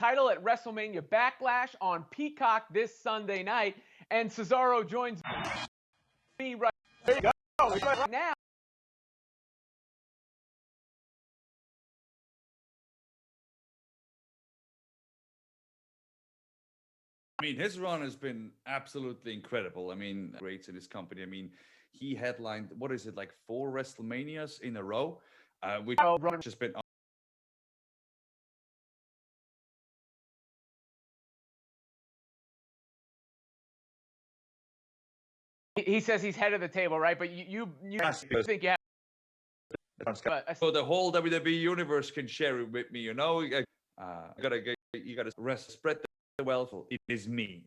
title at WrestleMania Backlash on Peacock this Sunday night. And Cesaro joins me right now. I mean, his run has been absolutely incredible. I mean, greats in his company. I mean, he headlined, what is it, like 4 WrestleManias in a row, which has been. He says he's head of the table, right? But you think you have. So the whole WWE universe can share it with me, you know. You gotta spread the wealth. It is me.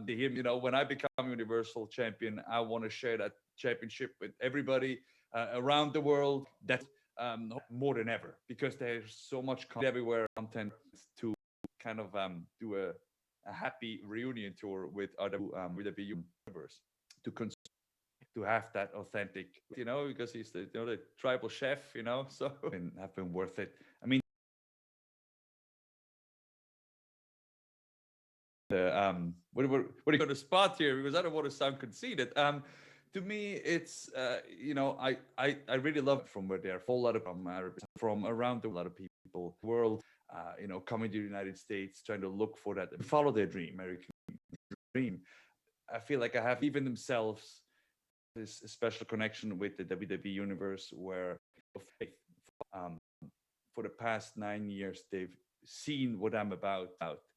You know, when I become Universal Champion, I want to share that championship with everybody around the world. That's more than ever, because there's so much everywhere content to kind of do a happy reunion tour with other with the universe to have that authentic, you know, because he's the, you know, the tribal chef, you know, so have been worth it. I mean, what are you going to spot here, because I don't want to sound conceited. To me, it's you know, I really love it from where they're a whole lot of from around the world, a lot of people world, you know, coming to the United States, trying to look for that, follow their dream, American dream. I feel like I have even themselves this special connection with the WWE universe, where for the past 9 years they've seen what I'm about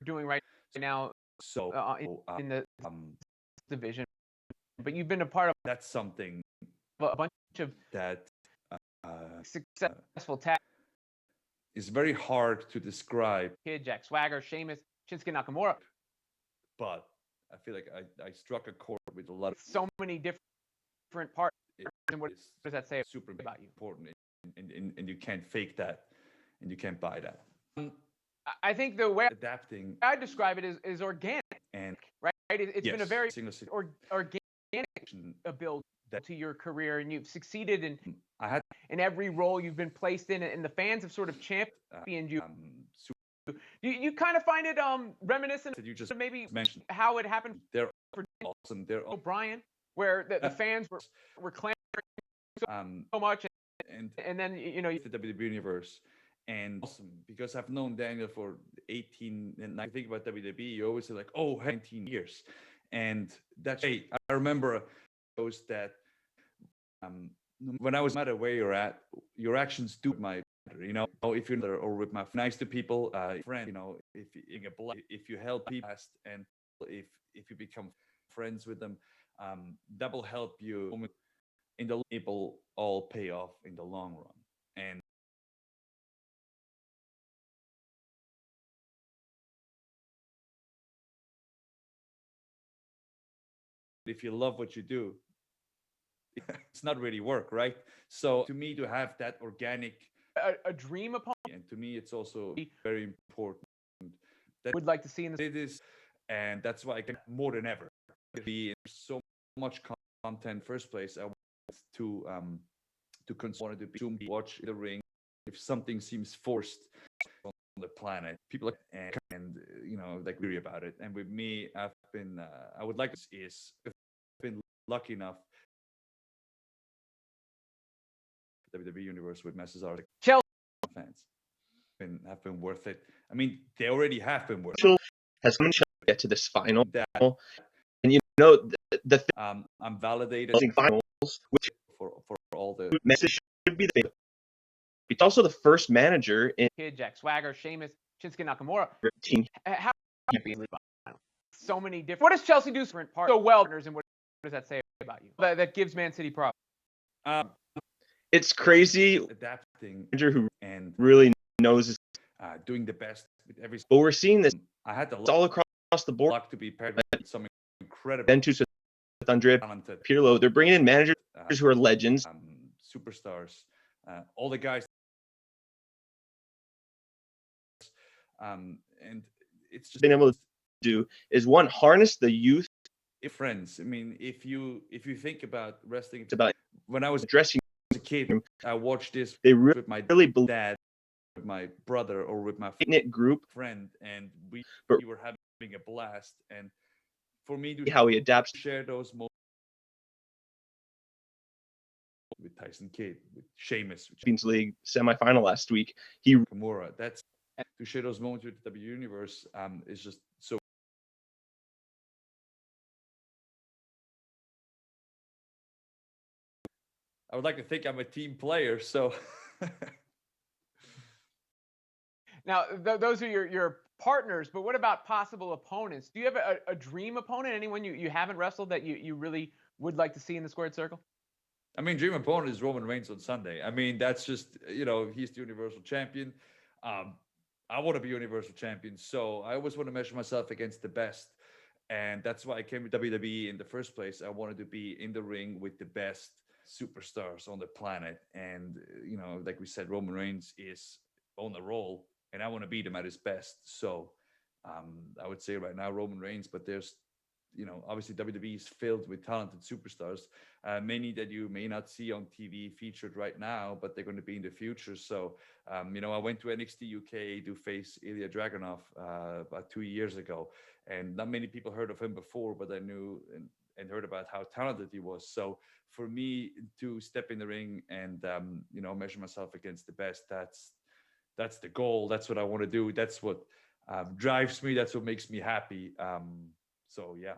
Doing right now. So in the division, but you've been a part of that's something a bunch of that successful tag. It's very hard to describe. Kid, Jack Swagger, Sheamus, Shinsuke Nakamura. But I feel like I struck a chord with a lot of so many different parts. And what does that say super about you? Important, and you can't fake that, and you can't buy that. I think the way adapting I describe it is organic, and right. It's been a very organic build to your career, and you've succeeded in every role you've been placed in, and the fans have sort of championed you. You kind of find it reminiscent that you just maybe mentioned how it happened. They're awesome. They're O'Brien, where the fans were clamoring so much, and then, you know, the WWE universe. And awesome, because I've known Daniel for 18, and I think about WWE, you always say like, oh, 19 years. And that's, hey, I remember those that when I was no matter where you're at, your actions do matter, you know, if you're there or with my nice to people, friend, you know, if you help people, and if you become friends with them, that will help you in the people all pay off in the long run. And if you love what you do, it's not really work, right? So to me, to have that organic a dream upon, and to me, it's also very important that would like to see in it is, and that's why I can more than ever be in so much content. First place, I want to be watch the ring. If something seems forced on the planet, people and you know, like, worry about it. And with me, I've been I would like to I've been lucky enough WWE universe with Cesaro fans have been worth it. I mean, they already have been worth it. Has come to get to this final, and you know I'm validated finals, which for all the message should be the. It's also the first manager in Kid, Jack Swagger, Sheamus, Shinsuke Nakamura. Team. How so many different. What does Chelsea do so well, and what does that say about you? That gives Man City problems. It's crazy. Adapting Who and really knows is doing the best with every. But we're seeing this. I had It's all across the board. Luck to be paired with some incredible. Ventus with Andre Pirlo. They're bringing in managers who are legends, superstars, all the guys. And it's just been able to do is one, harness the youth. Friends. I mean, if you think about wrestling, it's about when I was dressing a kid, I watched this. They with my really believe dad with my brother or with my knit group, friend, and we but were having a blast. And for me to how he adapts share those moments with Tyson Kidd, with Sheamus, with Champions League semifinal last week. He Kimura, that's to share those moments with the W Universe is just so. I would like to think I'm a team player, so. Now, those are your partners, but what about possible opponents? Do you have a dream opponent? Anyone you haven't wrestled that you really would like to see in the squared circle? I mean, dream opponent is Roman Reigns on Sunday. I mean, that's just, he's the Universal Champion. I want to be Universal Champion, so I always want to measure myself against the best. And that's why I came to WWE in the first place. I wanted to be in the ring with the best superstars on the planet. And, like we said, Roman Reigns is on the roll, and I want to beat him at his best. So I would say right now Roman Reigns, but there's, obviously WWE is filled with talented superstars, many that you may not see on TV featured right now, but they're going to be in the future. So, I went to NXT UK to face Ilya Dragunov about 2 years ago, and not many people heard of him before, but I knew and heard about how talented he was. So for me to step in the ring and, measure myself against the best, that's the goal. That's what I want to do. That's what drives me. That's what makes me happy. So, yeah.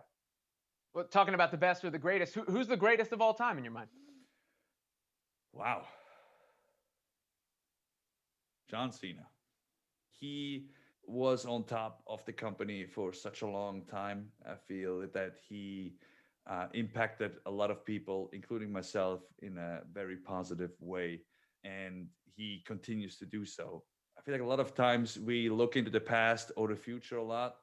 Well, talking about the best or the greatest, who's the greatest of all time in your mind? Wow. John Cena. He was on top of the company for such a long time. I feel that he impacted a lot of people, including myself, in a very positive way. And he continues to do so. I feel like a lot of times we look into the past or the future a lot.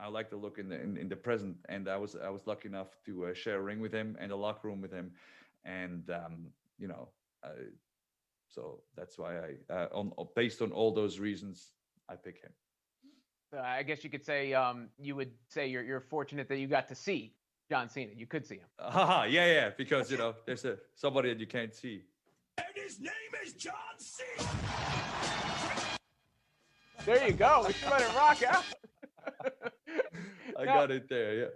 I like to look in the present, and I was lucky enough to share a ring with him and a locker room with him, and so that's why based on all those reasons, I pick him. I guess you could say you would say you're fortunate that you got to see John Cena. You could see him. Yeah, because there's somebody that you can't see. And his name is John Cena. There you go. We should let it rock out. I got it there. Yeah.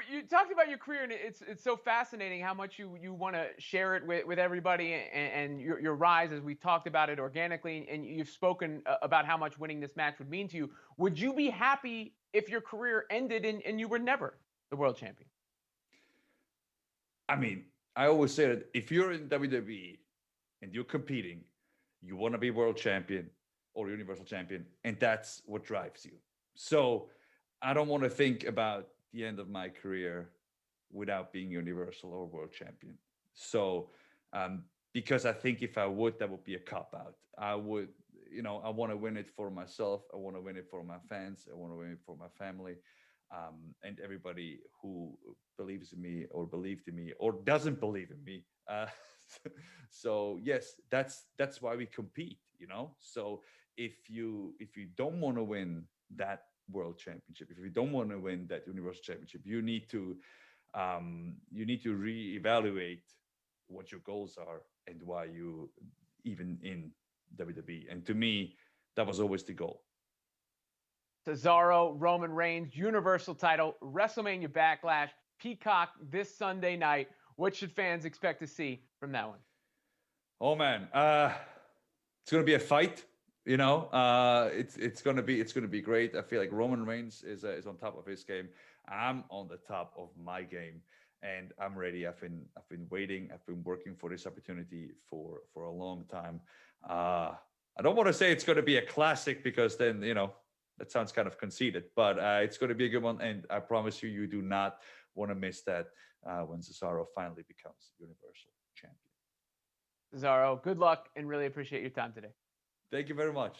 You talked about your career, and it's so fascinating how much you want to share it with everybody, and your rise, as we talked about it organically, and you've spoken about how much winning this match would mean to you. Would you be happy if your career ended and you were never the world champion? I mean, I always say that if you're in WWE and you're competing, you want to be world champion or universal champion, and that's what drives you. So I don't want to think about the end of my career without being universal or world champion. So because I think if I would, that would be a cop out. I would, I want to win it for myself. I want to win it for my fans. I want to win it for my family, and everybody who believes in me or believed in me or doesn't believe in me. So yes, that's why we compete. So if you don't want to win that world championship, if you don't want to win that universal championship, you need to reevaluate what your goals are and why you even in WWE. And to me, that was always the goal. Cesaro, Roman Reigns, Universal title, WrestleMania Backlash, Peacock this Sunday night. What should fans expect to see from that one? Oh man, it's gonna be a fight. It's gonna be great. I feel like Roman Reigns is on top of his game. I'm on the top of my game, and I'm ready. I've been waiting. I've been working for this opportunity for a long time. I don't want to say it's going to be a classic because then that sounds kind of conceited, but it's going to be a good one, and I promise you do not want to miss that when Cesaro finally becomes Universal Champion. Cesaro, good luck, and really appreciate your time today. Thank you very much.